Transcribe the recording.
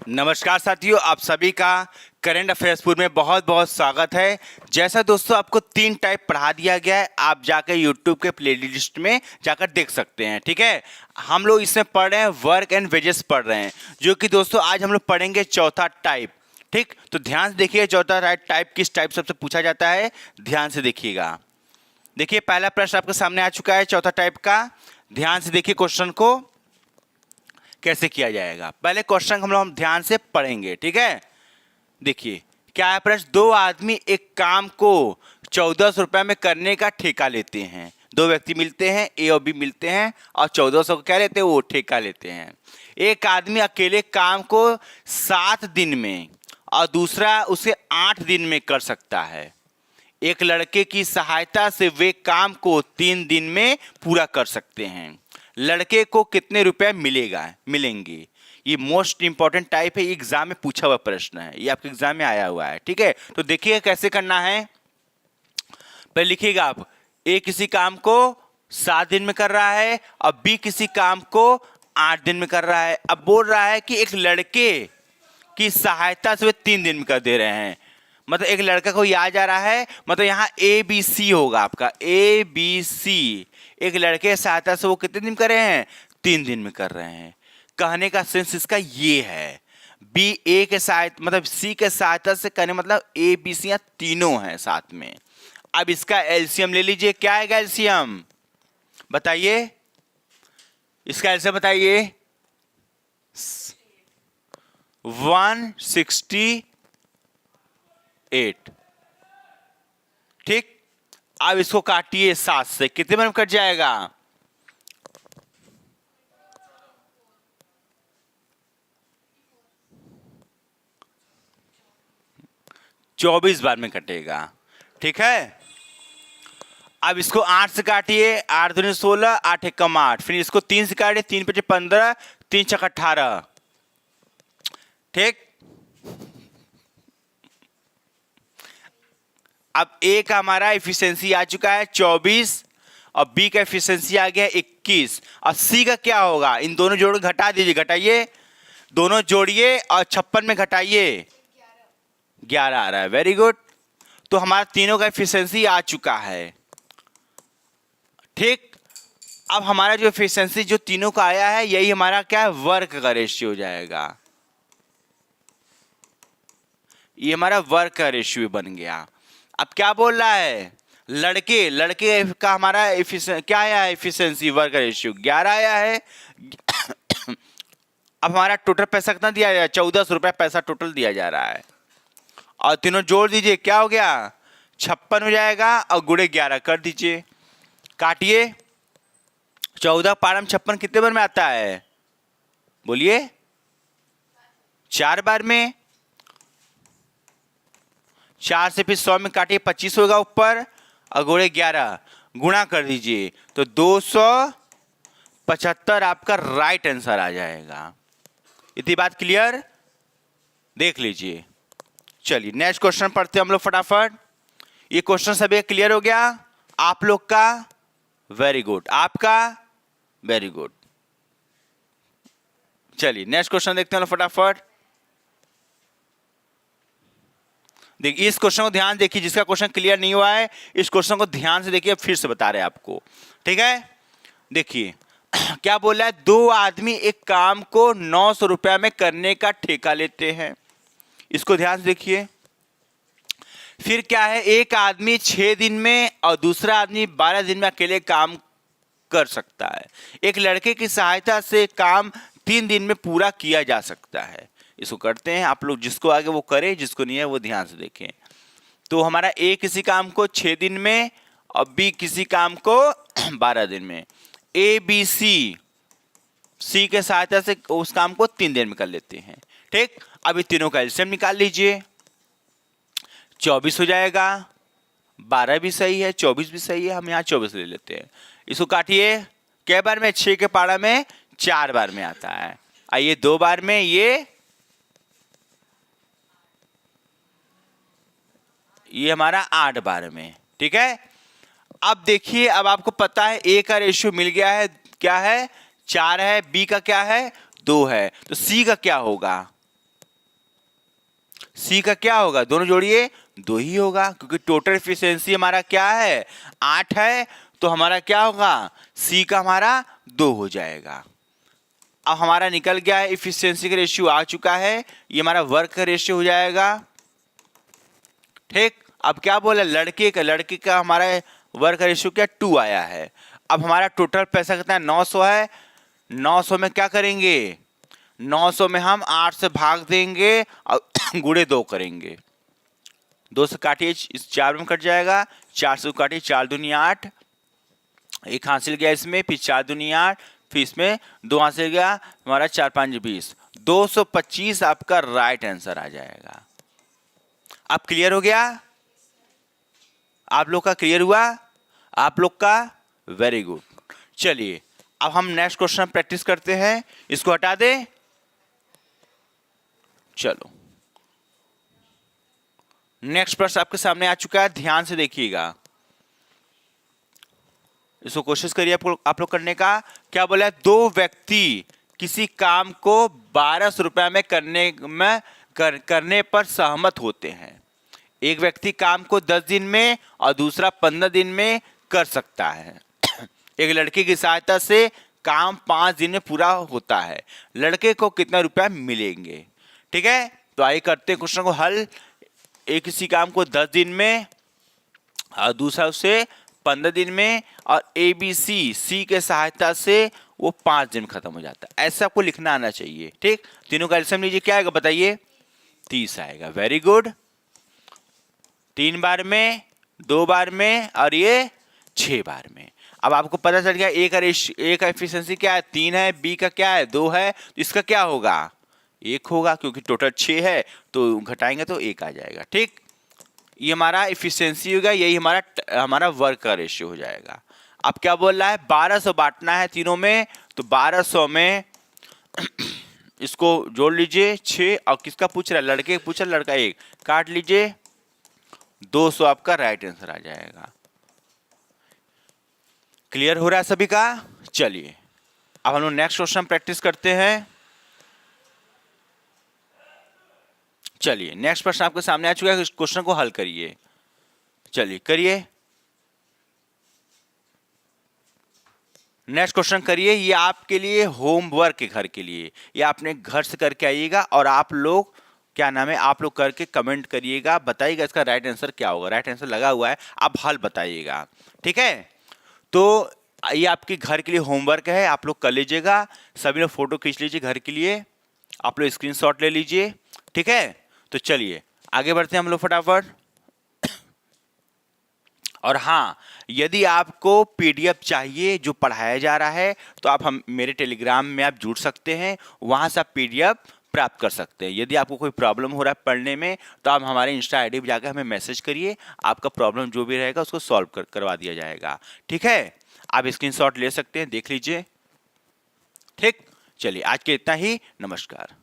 नमस्कार साथियों, आप सभी का करंट अफेयर्सपुर में बहुत बहुत स्वागत है। जैसा दोस्तों आपको 3 टाइप पढ़ा दिया गया है, आप जाकर यूट्यूब के प्लेलिस्ट में जाकर देख सकते हैं। ठीक है, हम लोग इसमें पढ़ रहे हैं वर्क एंड वेजेस पढ़ रहे हैं, जो कि दोस्तों आज हम लोग पढ़ेंगे चौथा टाइप। ठीक, तो ध्यान से देखिए चौथा टाइप किस टाइप सबसे पूछा जाता है, ध्यान से देखिएगा। देखिए पहला प्रश्न आपके सामने आ चुका है चौथा टाइप का। ध्यान से देखिए क्वेश्चन को कैसे किया जाएगा। पहले क्वेश्चन हम लोग ध्यान से पढ़ेंगे। ठीक है, देखिए क्या है प्रश्न। 2 आदमी एक काम को 1400 रुपये में करने का ठेका लेते हैं। 2 व्यक्ति मिलते हैं, ए और बी मिलते हैं और 1400 को क्या लेते हैं, वो ठेका लेते हैं। एक आदमी अकेले काम को 7 दिन में और दूसरा उसे 8 दिन में कर सकता है। एक लड़के की सहायता से वे काम को 3 दिन में पूरा कर सकते हैं। लड़के को कितने रुपए मिलेंगे। ये मोस्ट इंपॉर्टेंट टाइप है, एग्जाम में पूछा हुआ प्रश्न है, ये आपके एग्जाम में आया हुआ है। ठीक है, तो देखिए कैसे करना है। पहले लिखिएगा आप, ए किसी काम को 7 दिन में कर रहा है और बी किसी काम को 8 दिन में कर रहा है। अब बोल रहा है कि एक लड़के की सहायता से वे 3 दिन में कर दे रहे हैं। मतलब एक लड़का को याद जा रहा है, मतलब यहाँ ए बी सी होगा आपका, ए बी सी। एक लड़के की सहायता से वो कितने दिन कर रहे हैं, 3 दिन में कर रहे हैं। कहने का सेंस इसका ये है, बी ए के सहायता मतलब सी के सहायता से करने मतलब ए बी सी तीनों हैं साथ में। अब इसका एलसीएम ले लीजिए, क्या आएगा एलसीएम बताइए, इसका एलसीएम बताइए। 168। ठीक, अब इसको काटिए 7 से, कितने में कट जाएगा, 24 बार में कटेगा। ठीक है, अब इसको 8 से काटिए, 8 दूनी 16, 8 एकम 8, फिर इसको 3 से काटिए, 3 पचे 15, 3 छक 18। ठीक, अब ए का हमारा एफिशिएंसी आ चुका है 24 और बी का एफिशिएंसी आ गया 21 और सी का क्या होगा, इन दोनों जोड़ घटा दीजिए, घटाइए, दोनों जोड़िए और 56 में घटाइए 11 आ रहा है। वेरी गुड, तो हमारा तीनों का एफिशिएंसी आ चुका है। ठीक, अब हमारा जो एफिशिएंसी जो तीनों का आया है, यही हमारा क्या है, वर्क का रेशियो हो जाएगा। ये हमारा वर्क का रेशियो बन गया। अब क्या बोल रहा है, लड़के का हमारा क्या आया है, एफिशिएंसी वर्क रेशियो 11 आया है। अब हमारा टोटल पैसा कितना दिया जाए, 1400 रुपये पैसा टोटल दिया जा रहा है और तीनों जोड़ दीजिए, क्या हो गया, 56 हो जाएगा और गुणे 11 कर दीजिए, काटिए। 14 पारम 56 कितने बार में आता है, बोलिए, 4 बार में। 4 से फिर 100 में काटिए, 25 होगा ऊपर और गुणे 11 गुणा कर दीजिए, तो 275 आपका राइट आंसर आ जाएगा। इतनी बात क्लियर, देख लीजिए। चलिए नेक्स्ट क्वेश्चन पढ़ते हैं हम लोग फटाफट। ये क्वेश्चन सभी क्लियर हो गया आप लोग का, वेरी गुड, आपका वेरी गुड। चलिए नेक्स्ट क्वेश्चन देखते हैं फटाफट। देखिए इस क्वेश्चन को ध्यान देखिए, जिसका क्वेश्चन क्लियर नहीं हुआ है इस क्वेश्चन को ध्यान से देखिए, फिर से बता रहे हैं आपको। ठीक है, देखिए क्या बोला है, 2 आदमी एक काम को 900 रुपया में करने का ठेका लेते हैं। इसको ध्यान से देखिए। फिर क्या है, एक आदमी 6 दिन में और दूसरा आदमी 12 दिन में अकेले काम कर सकता है। एक लड़के की सहायता से काम 3 दिन में पूरा किया जा सकता है। इसको करते हैं, आप लोग जिसको आगे वो करें, जिसको नहीं है वो ध्यान से देखें। तो हमारा ए किसी काम को 6 दिन में और बी किसी काम को 12 दिन में। ए बी सी के सहायता से उस काम को 3 दिन में कर लेते हैं। ठीक, अभी तीनों का एलसीएम निकाल लीजिए, 24 हो जाएगा, 12 भी सही है, 24 भी सही है, हम यहाँ 24 ले लेते हैं। इसको काटिए, कै बार में, 6 के पारा में 4 बार में आता है, आइए 2 बार में, ये हमारा 8 बार में। ठीक है, अब देखिए, अब आपको पता है ए का रेशियो मिल गया है, क्या है, 4 है, बी का क्या है, 2 है, तो सी का क्या होगा, सी का क्या होगा, दोनों जोड़िए 2 ही होगा, क्योंकि टोटल एफिशिएंसी हमारा क्या है 8 है, तो हमारा क्या होगा सी का हमारा 2 हो जाएगा। अब हमारा निकल गया है, इफिशियंसी का रेशियो आ चुका है, ये हमारा वर्क का रेशियो हो जाएगा। ठीक, अब क्या बोला लड़के का हमारा वर्क का रेशियो क्या 2 आया है। अब हमारा टोटल पैसा कितना है 900 है। 900 में क्या करेंगे, 900 में हम 8 से भाग देंगे और गुणे 2 करेंगे। 2 से काटिए, इस 4 में कट जाएगा, 4 से काटिए, 4 दूनी 8, एक हासिल गया इसमें, फिर 4 दूनी 8, फिर इसमें 2 हासिल गया, हमारा 4 5 20, 225 आपका राइट आंसर आ जाएगा। अब क्लियर हो गया, आप लोग का क्लियर हुआ, आप लोग का वेरी गुड। चलिए अब हम नेक्स्ट क्वेश्चन प्रैक्टिस करते हैं, इसको हटा दे। चलो नेक्स्ट प्रश्न आपके सामने आ चुका है, ध्यान से देखिएगा, इसको कोशिश करिए आप लोग करने का। क्या बोला है, 2 व्यक्ति किसी काम को 1200 रुपए में करने पर सहमत होते हैं। एक व्यक्ति काम को 10 दिन में और दूसरा 15 दिन में कर सकता है। एक लड़के की सहायता से काम 5 दिन में पूरा होता है, लड़के को कितना रुपया मिलेंगे। ठीक है, तो आइए करते हैं क्वेश्चन को हल। एक किसी काम को 10 दिन में और दूसरा उसे 15 दिन में, और ABC सी के सहायता से वो 5 दिन खत्म हो जाता है। ऐसा आपको लिखना आना चाहिए। ठीक, तीनों का एलसीएम लीजिए, क्या आएगा बताइए, 30 आएगा। वेरी गुड, 3 बार में, 2 बार में और ये 6 बार में। अब आपको पता चल गया ए का एफिशिएंसी क्या है 3 है, बी का क्या है 2 है, तो इसका क्या होगा 1 होगा, क्योंकि टोटल 6 है तो घटाएंगे तो 1 आ जाएगा। ठीक, ये हमारा इफिशियंसी होगा, यही हमारा वर्क का रेशियो हो जाएगा। अब क्या बोल रहा है 1200 बांटना है तीनों में, तो 1200 में इसको जोड़ लीजिए 6, और किसका पूछ रहा है, लड़के पूछ रहा है, लड़का 1 काट लीजिए, 200 आपका राइट आंसर आ जाएगा। क्लियर हो रहा है सभी का। चलिए अब हम लोग नेक्स्ट क्वेश्चन प्रैक्टिस करते हैं। चलिए नेक्स्ट प्रश्न आपके सामने आ चुका है, इस क्वेश्चन को हल करिए। चलिए करिए, नेक्स्ट क्वेश्चन करिए। ये आपके लिए होमवर्क है, घर के लिए, ये आपने घर से करके आइएगा, और आप लोग क्या नाम है, आप लोग करके कमेंट करिएगा, बताइएगा इसका राइट आंसर क्या होगा। राइट आंसर लगा हुआ है, आप हल बताइएगा। ठीक है, तो ये आपके घर के लिए होमवर्क है, आप लोग कर लीजिएगा। सभी लोग फोटो खींच लीजिए घर के लिए, आप लोग स्क्रीनशॉट ले लीजिए। ठीक है, तो चलिए आगे बढ़ते हैं हम लोग फटाफट। और हाँ, यदि आपको पीडीएफ चाहिए जो पढ़ाया जा रहा है, तो आप हम मेरे टेलीग्राम में आप जुड़ सकते हैं, वहाँ से आप पीडीएफ प्राप्त कर सकते हैं। यदि आपको कोई प्रॉब्लम हो रहा है पढ़ने में, तो आप हमारे इंस्टा आईडी पर जाकर हमें मैसेज करिए, आपका प्रॉब्लम जो भी रहेगा उसको सॉल्व करवा दिया जाएगा। ठीक है, आप स्क्रीनशॉट ले सकते हैं, देख लीजिए। ठीक, चलिए आज के इतना ही, नमस्कार।